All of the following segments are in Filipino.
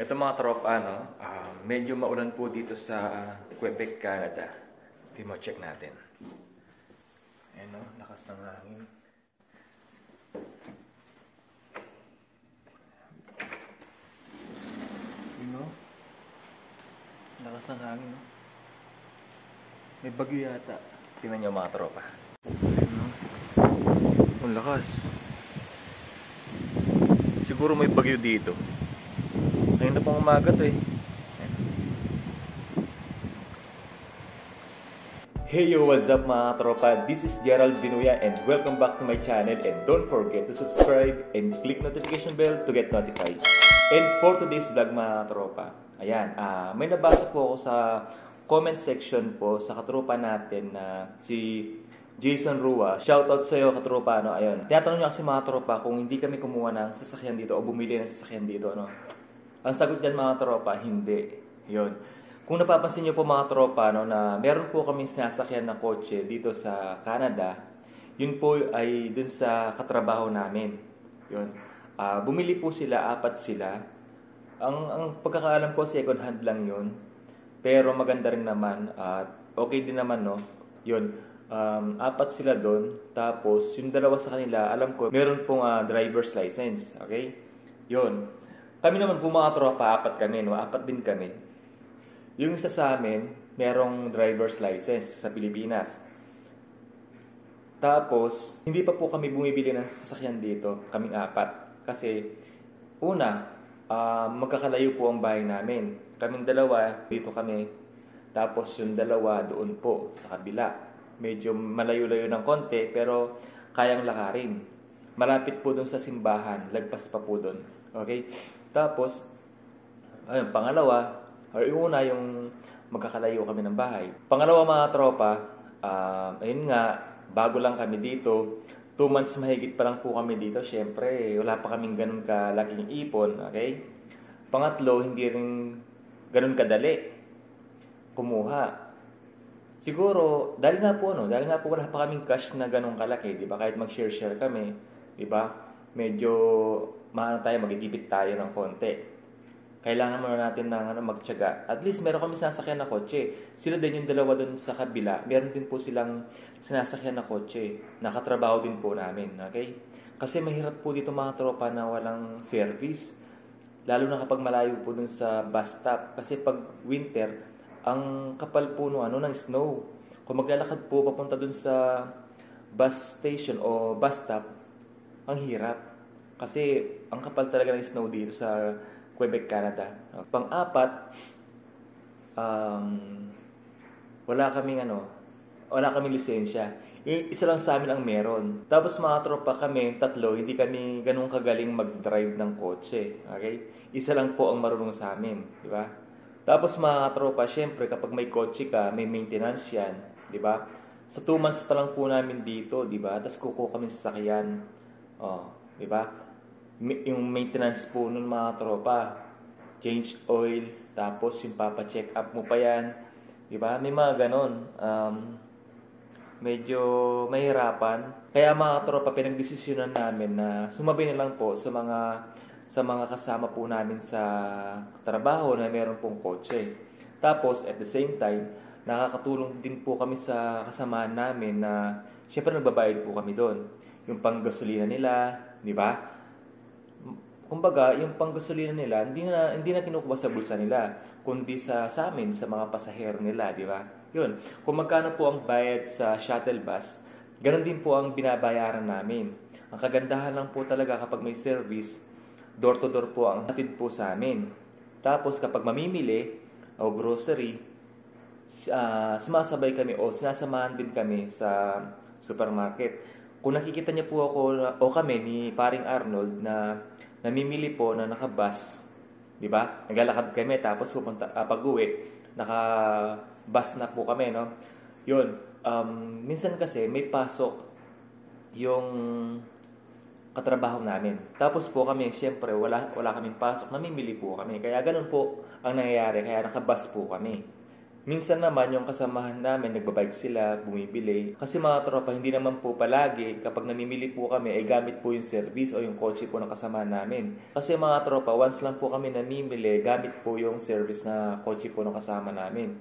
Ito mga tropa, no? Medyo maulan po dito sa Quebec, Canada. Ito check natin. Ayan, no? Lakas ng hangin. Yun, no? Lakas ng hangin, no? May bagyo yata. Tingnan nyo mga tropa. Ayan, no? Ang lakas. Siguro may bagyo dito. Ngayon na pong umaga to eh. Hey yo, what's up mga tropa? This is Gerald Binuya and welcome back to my channel, and don't forget to subscribe and click notification bell to get notified. And for today's vlog mga tropa, ayan, may nabasa po ako sa comment section po sa katropa natin na si Jason Rua. Shoutout sa iyo katropa, no? Ayun. Tinatanong niya kasi mga tropa kung hindi kami kumuha ng sasakyan dito o bumili ng sasakyan dito, no? Ang sagot diyan mga tropa, hindi. 'Yon. Kung napapansin niyo po mga tropa, no, na meron po kami sinasakyan na kotse dito sa Canada, yun po ay dun sa katrabaho namin. 'Yon. Bumili po sila, 4 sila. Ang pagkakaalam ko second hand lang 'yon. Pero maganda rin naman at okay din naman, no. 'Yon. 4 sila doon. Tapos yung dalawa sa kanila, alam ko meron pong driver's license, okay? 'Yon. Kami naman po mga tropa, 4 kami, no? 4 din kami. Yung isa sa amin, merong driver's license sa Pilipinas. Tapos, hindi pa po kami bumibili ng sasakyan dito, kaming 4. Kasi, una, magkakalayo po ang bahay namin. Kaming dalawa, dito kami. Tapos, yung dalawa doon po, sa kabila. Medyo malayo-layo ng konti, pero kayang lakarin. Malapit po doon sa simbahan, lagpas pa po doon. Okay? Tapos, ayun, pangalawa, yung una yung magkakalayo kami ng bahay. Pangalawa mga tropa, ayun nga, bago lang kami dito. 2 months mahigit pa lang po kami dito. Siyempre, wala pa kaming ganun kalaking ipon. Okay? Pangatlo, hindi rin ganun kadali kumuha. Siguro, dahil nga po wala pa kaming cash na ganun kalaki, di ba? Kahit mag-share-share kami, di ba? Medyo magigipit tayo ng konti. Kailangan muna natin ng magtiyaga. At least meron kami sinasakyan na kotse. Sila din yung dalawa doon sa kabila. Meron din po silang sinasakyan na kotse. Nakatrabaho din po namin. Okay? Kasi mahirap po dito mga tropa na walang service. Lalo na kapag malayo po doon sa bus stop. Kasi pag winter, ang kapal po ng snow. Kung maglalakad po papunta doon sa bus station o bus stop, ang hirap. Kasi ang kapal talaga ng snow dito sa Quebec, Canada. Pang-4, wala kaming lisensya. Yung isa lang sa amin ang meron. Tapos mga tropa kami, 3, hindi kami ganun kagaling mag-drive ng kotse. Okay? Isa lang po ang marunong sa amin, di ba? Tapos mga tropa, syempre kapag may kotse ka, may maintenance yan, di ba? Sa 2 months pa lang po namin dito, di ba? Tapos kukuha kami sa sakyan. Di ba? Yung maintenance po nun mga tropa, change oil, tapos yung papa-check up mo pa yan, di ba? May mga ganon. Medyo mahirapan. Kaya mga tropa, pinagdesisyonan namin na sumabay na lang po sa mga kasama po namin sa trabaho na meron pong kotse. Tapos at the same time, nakakatulong din po kami sa kasamahan namin na syempre nagbabayad po kami doon. Yung panggasolina nila, di ba? Kumbaga, yung panggasolina nila, hindi na kinukuha sa bulsa nila, kundi sa amin, sa mga pasahero nila, di ba? Yun. Kung magkano po ang bayad sa shuttle bus, ganun din po ang binabayaran namin. Ang kagandahan lang po talaga kapag may service, door-to-door po ang hatid po sa amin. Tapos kapag mamimili o grocery, sumasabay kami o sinasamahan din kami sa supermarket. Kung nakikita niyo po ako o kami ni Paring Arnold na namimili po na nakabus, di ba? Naglalakad kami tapos pag-uwi, naka-bus na po kami, no? 'Yun. Minsan kasi may pasok yung katrabaho namin. Tapos po kami, syempre wala kaming pasok, namimili po kami. Kaya ganun po ang nangyayari, kaya nakabus po kami. Minsan naman yung kasamahan namin, nagbabike sila, bumibili. Kasi mga tropa, hindi naman po palagi kapag namimili po kami ay gamit po yung service o yung kotse po ng kasamahan namin. Kasi mga tropa, once lang po kami namimili, gamit po yung service na kotse po ng kasama namin.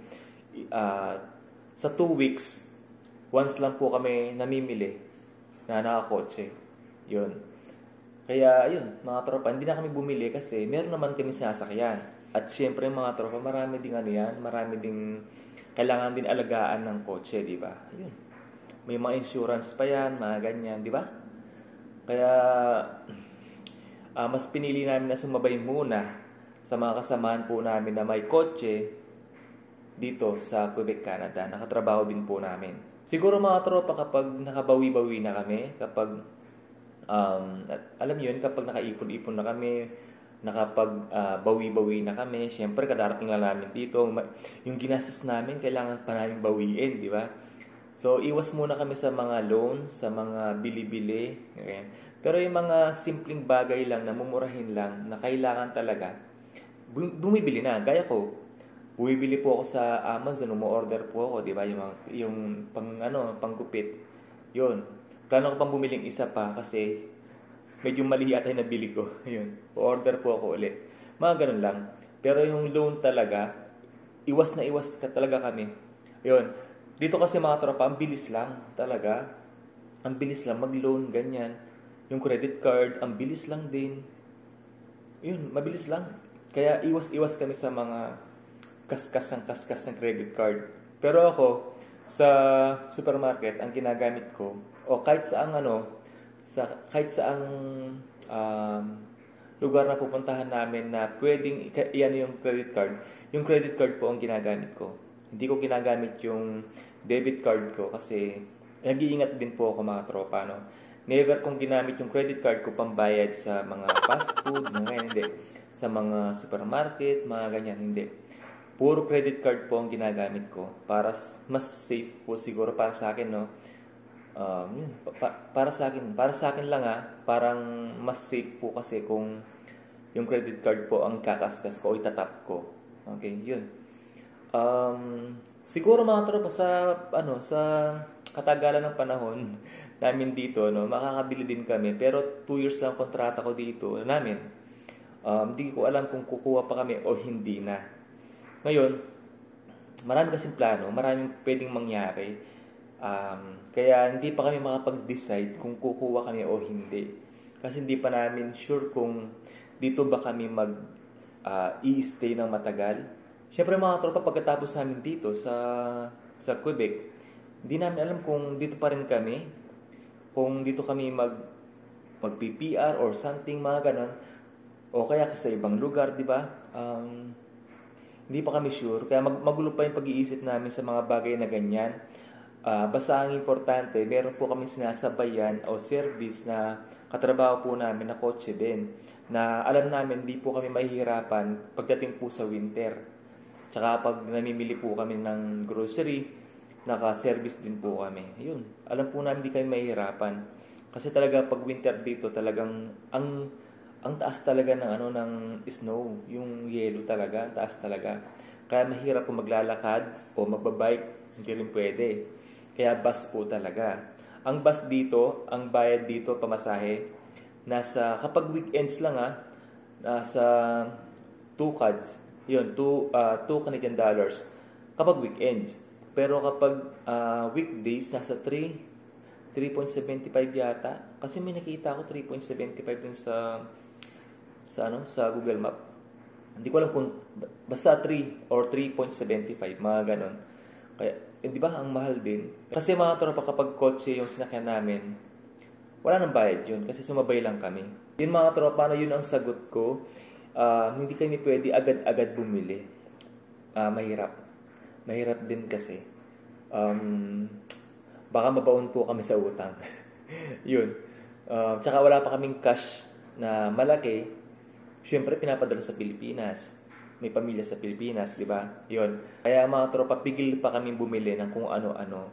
Sa 2 weeks, once lang po kami namimili na nakakotse. Yun. Kaya yun, mga tropa, hindi na kami bumili kasi meron naman kami sinasakyan. At syempre mga tropa, marami ding marami ding kailangan din alagaan ng kotse, di ba? Yun. May mga insurance pa yan, mga ganyan, di ba? Kaya mas pinili namin na sumabay muna sa mga kasamahan po namin na may kotse dito sa Quebec, Canada. Nakatrabaho din po namin. Siguro mga tropa, kapag nakabawi-bawi na kami, kapag alam yun, kapag nakaipon-ipon na kami, bawi-bawi na kami. Siyempre, kadarating lang namin dito. Yung ginastos namin, kailangan pa namin bawiin, di ba? So, iwas muna kami sa mga loan, sa mga bili-bili. Okay? Pero yung mga simpleng bagay lang, na mumurahin lang, na kailangan talaga, bumibili na. Gaya ko, bumibili po ako sa Amazon, umu-order po ako, di ba? Yung panggupit. Yun. Plano ko pang bumiling isa pa kasi medyo mali ata yung nabili ko. Yun. O-order po ako ulit. Mga ganun lang. Pero yung loan talaga, iwas na iwas ka talaga kami. Yun. Dito kasi mga tropa, ang bilis lang talaga. Ang bilis lang mag-loan, ganyan. Yung credit card, ang bilis lang din. Yun, mabilis lang. Kaya iwas-iwas kami sa mga kaskas ng credit card. Pero ako, sa supermarket, ang ginagamit ko, o kahit kahit saang lugar na pupuntahan namin na pwedeng iyan yung credit card po ang ginagamit ko. Hindi ko ginagamit yung debit card ko kasi nag-iingat din po ako mga tropa, no? Never kong ginamit yung credit card ko pambayad sa mga fast food, hindi. Sa mga supermarket, mga ganyan, hindi. Puro credit card po ang ginagamit ko para mas safe po siguro para sa akin, no? Yun, para sa akin lang parang mas safe po kasi kung yung credit card po ang kakaskas ko o itatap ko. Okay, yun. Siguro mga tropa sa katagalan ng panahon namin dito, no, makakabili din kami pero 2 years lang kontrata ko dito namin. Hindi ko alam kung kukuha pa kami o hindi na. Ngayon, marami kasing plano, maraming pwedeng mangyari. Kaya hindi pa kami makapag-decide kung kukuha kami o hindi. Kasi hindi pa namin sure kung dito ba kami i-stay ng matagal. Siyempre mga tropa, pagkatapos namin dito sa Quebec, hindi namin alam kung dito pa rin kami, kung dito kami mag-PPR or something, mga ganon, o kaya sa ibang lugar, di ba? Hindi pa kami sure. Kaya magulo pa yung pag-iisip namin sa mga bagay na ganyan. Basta ang importante, meron po kami sinasabayan o service na katrabaho po namin na kotse din. Na alam namin, hindi po kami mahihirapan pagdating po sa winter. Tsaka pag namimili po kami ng grocery, naka-service din po kami. Yun, alam po namin hindi kami mahihirapan. Kasi talaga pag winter dito, talagang ang taas talaga ng snow, yung yelo talaga, ang taas talaga. Kaya mahirap kung maglalakad o magbabike, hindi rin pwede. Kaya bus po talaga. Ang bus dito, ang bayad dito, pamasahe, kapag weekends lang nasa 2 CADs. Yun, 2 Canadian dollars kapag weekends. Pero kapag weekdays, nasa 3.75 yata. Kasi may nakita ako 3.75 dun sa Google Map. Hindi ko alam kung basta 3 or 3.75, mga ganon. Kaya, di ba, ang mahal din. Kasi mga tropa, kapag kotse yung sinakyan namin, wala nang bayad yun kasi sumabay lang kami. Yun mga tropa, yun ang sagot ko. Hindi kami pwede agad-agad bumili. Mahirap. Mahirap din kasi. Baka mabaon po kami sa utang. Yun. Tsaka wala pa kaming cash na malaki. Siyempre, pinapadala sa Pilipinas. May pamilya sa Pilipinas, di ba? Yun. Kaya mga tropa, pigil pa kami bumili ng kung ano-ano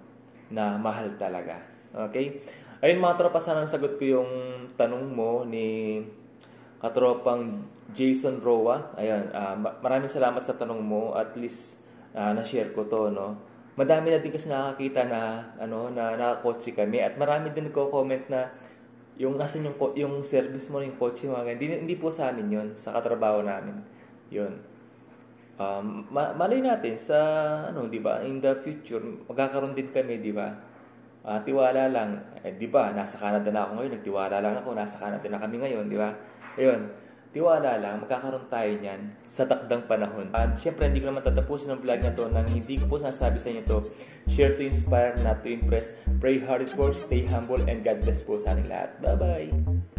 na mahal talaga. Okay? Ayun mga tropa, sana nasagot ko yung tanong mo ni katropang Jason Roa. Ayan, maraming salamat sa tanong mo. At least, na-share ko to, no. Madami na din kasi nakakita na na nakakotse kami at marami din nagko-comment na yung nasan yung service mo, yung kotse mo, hindi po sa amin 'yon, sa katrabaho namin. 'Yon. Malay natin sa di ba, in the future magkakaroon din kami, di ba? Tiwala lang, di ba? Nasa Canada na ako ngayon, nagtiwala lang ako, nasa Canada na kami ngayon, di ba? Ayun. Tiwala lang, magkakaroon tayo niyan sa takdang panahon. At syempre, hindi ko naman tatapusin ang vlog na to nang hindi ko po nasabi sa inyo to. Share to inspire, not to impress. Pray hard for, stay humble, and God bless po sa ating lahat. Bye-bye!